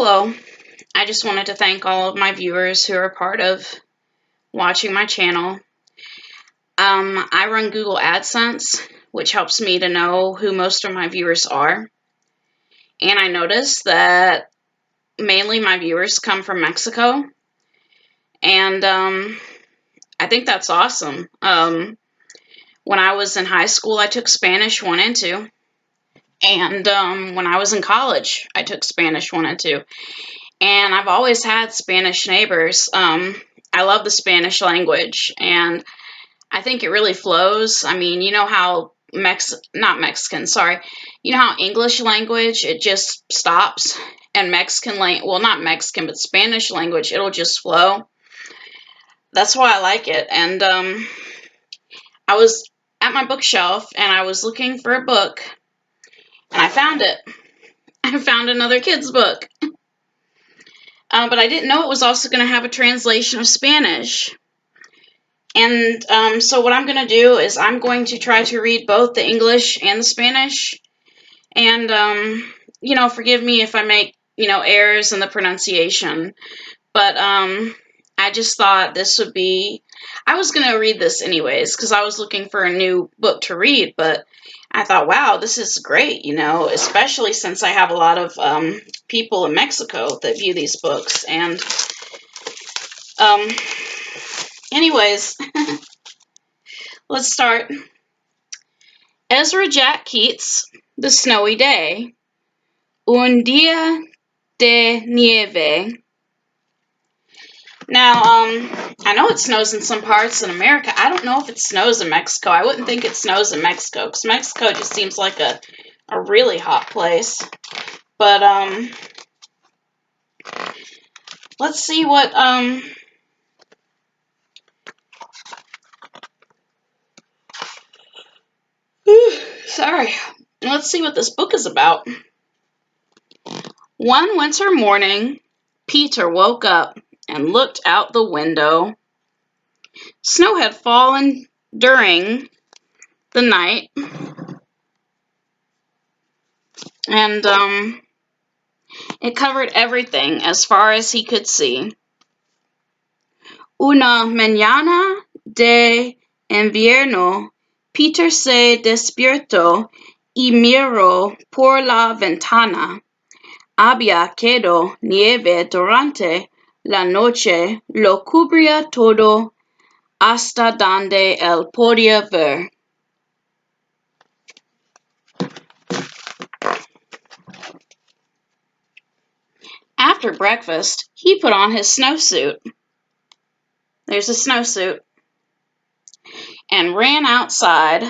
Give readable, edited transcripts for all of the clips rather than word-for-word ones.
Hello. I just wanted to thank all of my viewers who are part of watching my channel. I run Google AdSense, which helps me to know who most of my viewers are. And I noticed that mainly my viewers come from Mexico. And I think that's awesome. When I was in high school, I took Spanish 1 and 2. And when I was in college, I took Spanish 1 and 2. And I've always had Spanish neighbors. I love the Spanish language, and I think it really flows. I mean, you know how not Mexican, sorry. You know how English language, it just stops, and well, not Mexican, but Spanish language, it'll just flow. That's why I like it. And I was at my bookshelf, and I was looking for a book, and I found it. I found another kid's book. But I didn't know it was also going to have a translation of Spanish. And so what I'm going to do is I'm going to try to read both the English and the Spanish. And, forgive me if I make, errors in the pronunciation. But I just thought I was going to read this anyways because I was looking for a new book to read. But I thought, wow, this is great, especially since I have a lot of people in Mexico that view these books. And anyways, let's start. Ezra Jack Keats, The Snowy Day. Un día de nieve. Now, I know it snows in some parts in America. I don't know if it snows in Mexico. I wouldn't think it snows in Mexico because Mexico just seems like a really hot place. But, let's see what, sorry. Let's see what this book is about. One winter morning, Peter woke up and looked out the window. Snow had fallen during the night, and it covered everything as far as he could see. Una mañana de invierno, Peter se despertó y miró por la ventana. Había quedado nieve durante la noche, lo cubría todo hasta donde él podía ver. After breakfast, he put on his snowsuit. There's a snowsuit. And ran outside.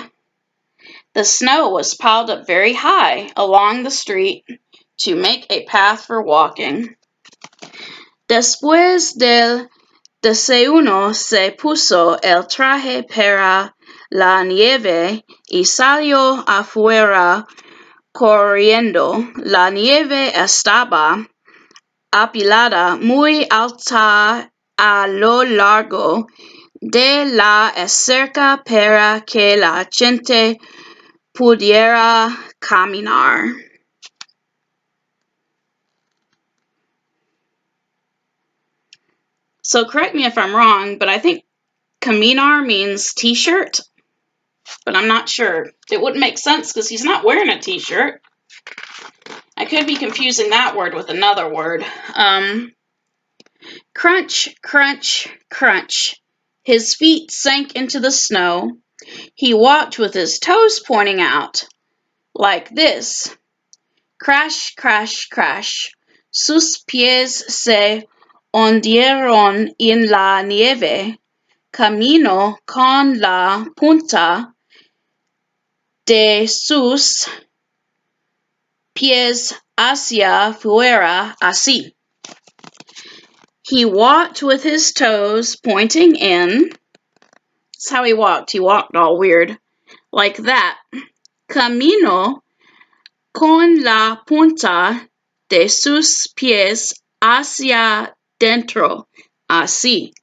The snow was piled up very high along the street to make a path for walking. Después del desayuno se puso el traje para la nieve y salió afuera corriendo. La nieve estaba apilada muy alta a lo largo de la cerca para que la gente pudiera caminar. So correct me if I'm wrong, but I think caminar means t-shirt, but I'm not sure. It wouldn't make sense because he's not wearing a t-shirt. I could be confusing that word with another word. Crunch, crunch, crunch. His feet sank into the snow. He walked with his toes pointing out, like this. Crash, crash, crash. Sus pies se hundieron en la nieve. Caminó con la punta de sus pies hacia fuera, así. He walked with his toes pointing in. That's how he walked. He walked all weird. Like that. Caminó con la punta de sus pies hacia dentro, así.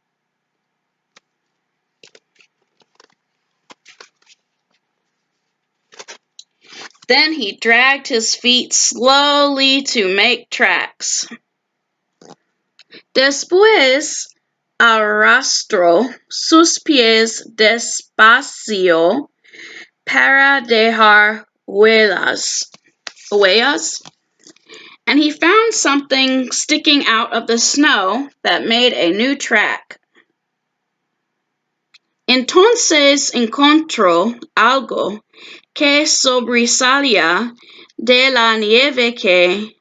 Then he dragged his feet slowly to make tracks. Después arrastró sus pies despacio para dejar huellas, and he found something sticking out of the snow that made a new track. Entonces encontró algo que sobresalía de la nieve que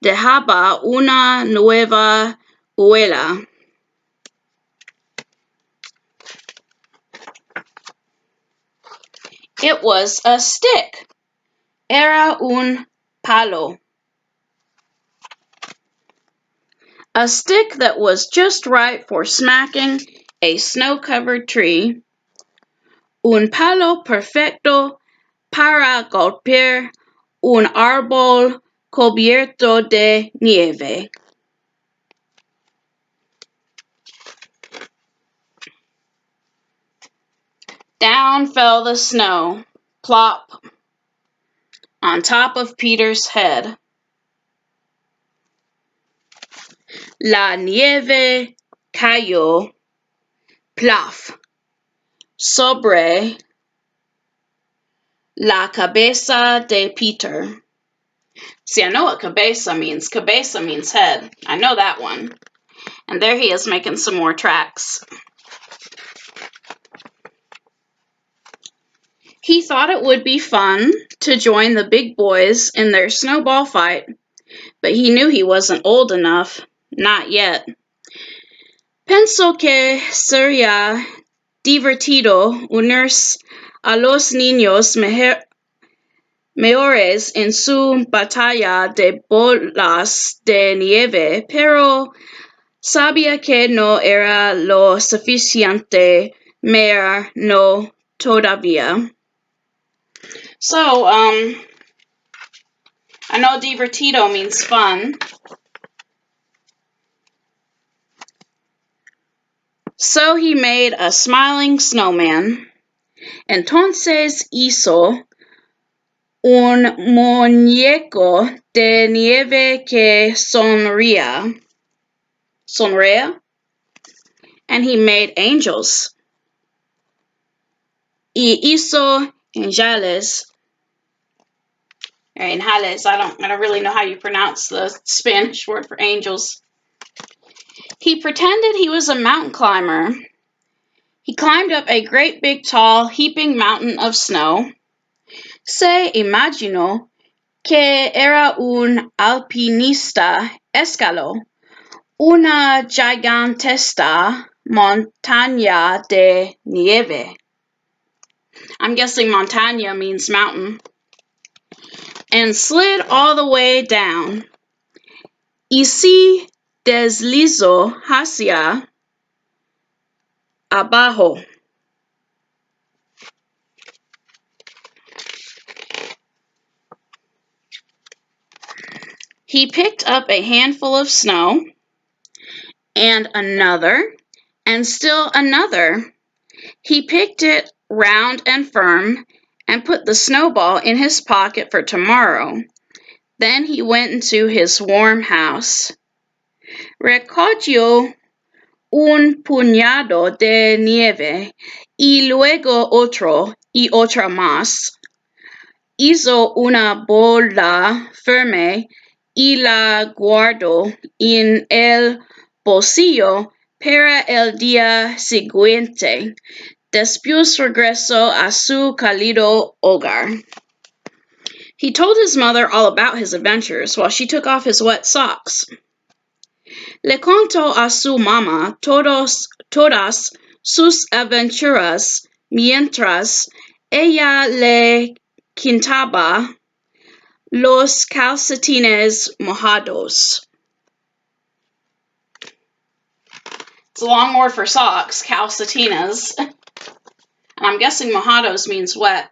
dejaba una nueva huella. It was a stick. Era un palo. A stick that was just right for smacking a snow-covered tree. Un palo perfecto para golpear un árbol cubierto de nieve. Down fell the snow, plop, on top of Peter's head. La nieve cayó, plaf, sobre la cabeza de Peter. See, I know what cabeza means. Cabeza means head. I know that one. And there he is making some more tracks. He thought it would be fun to join the big boys in their snowball fight, but he knew he wasn't old enough. Not yet. Pensó que sería divertido unirse a los niños mejores en su batalla de bolas de nieve, pero sabía que no era lo suficiente, no todavía. So, I know divertido means fun. So he made a smiling snowman. Entonces hizo un muñeco de nieve que sonría. And he made angels. Y hizo angeles. Angeles, I don't really know how you pronounce the Spanish word for angels. He pretended he was a mountain climber. He climbed up a great big tall heaping mountain of snow. Se imaginó que era un alpinista. Escaló una gigantesca montaña de nieve. I'm guessing montaña means mountain. And slid all the way down. Y se deslizó hacia abajo. He picked up a handful of snow, and another, and still another. He picked it round and firm, and put the snowball in his pocket for tomorrow. Then he went into his warm house. Recogió un puñado de nieve, y luego otro, y otra más. Hizo una bola firme y la guardó en el bolsillo para el día siguiente. Después regresó a su cálido hogar. He told his mother all about his adventures while she took off his wet socks. Le contó a su mamá todas sus aventuras mientras ella le quitaba los calcetines mojados. It's a long word for socks, calcetines. And I'm guessing mojados means wet.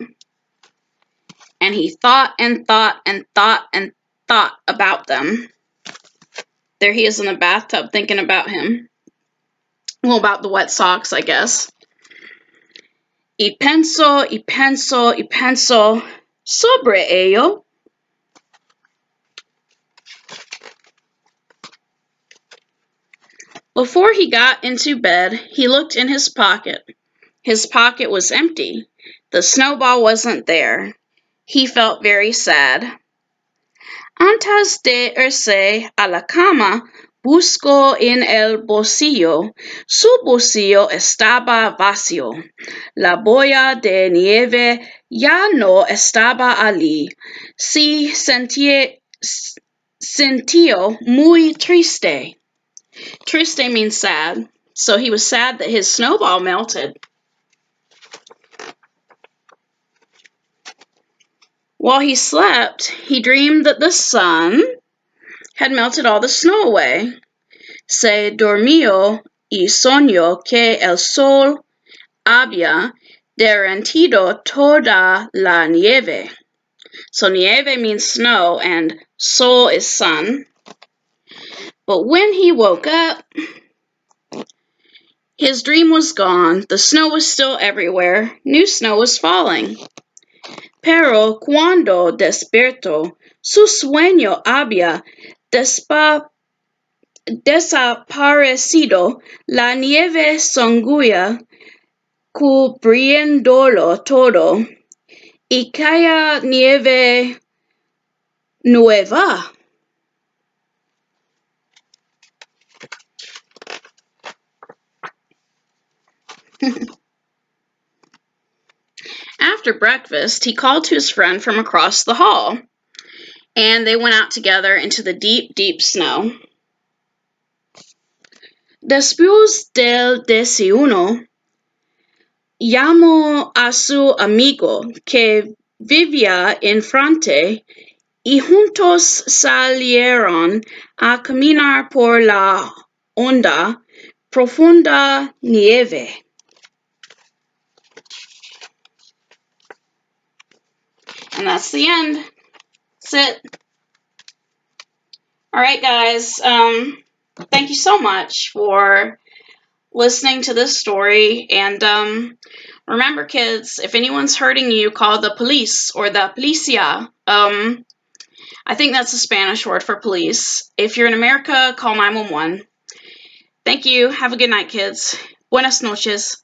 And he thought and thought and thought and thought about them. There he is in the bathtub thinking about him. Well, about the wet socks, I guess. Y pensó sobre ello. Before he got into bed, he looked in his pocket. His pocket was empty. The snowball wasn't there. He felt very sad. Antes de irse a la cama, buscó en el bolsillo. Su bolsillo estaba vacío. La bola de nieve ya no estaba allí. Sintió muy triste. Triste means sad. So he was sad that his snowball melted. While he slept, he dreamed that the sun had melted all the snow away. Se dormió y soñó que el sol había derretido toda la nieve. So nieve means snow and sol is sun. But when he woke up, his dream was gone. The snow was still everywhere. New snow was falling. Pero cuando despertó, su sueño había desaparecido. La nieve sanguínea cubriéndolo todo, y caía nieve nueva. After breakfast, he called to his friend from across the hall, and they went out together into the deep, deep snow. Después del desayuno, llamó a su amigo que vivía enfrente y juntos salieron a caminar por la honda, profunda nieve. And that's the end. That's it. All right, guys. Thank you so much for listening to this story. And remember, kids, if anyone's hurting you, call the police or the policia. I think that's a Spanish word for police. If you're in America, call 911. Thank you. Have a good night, kids. Buenas noches.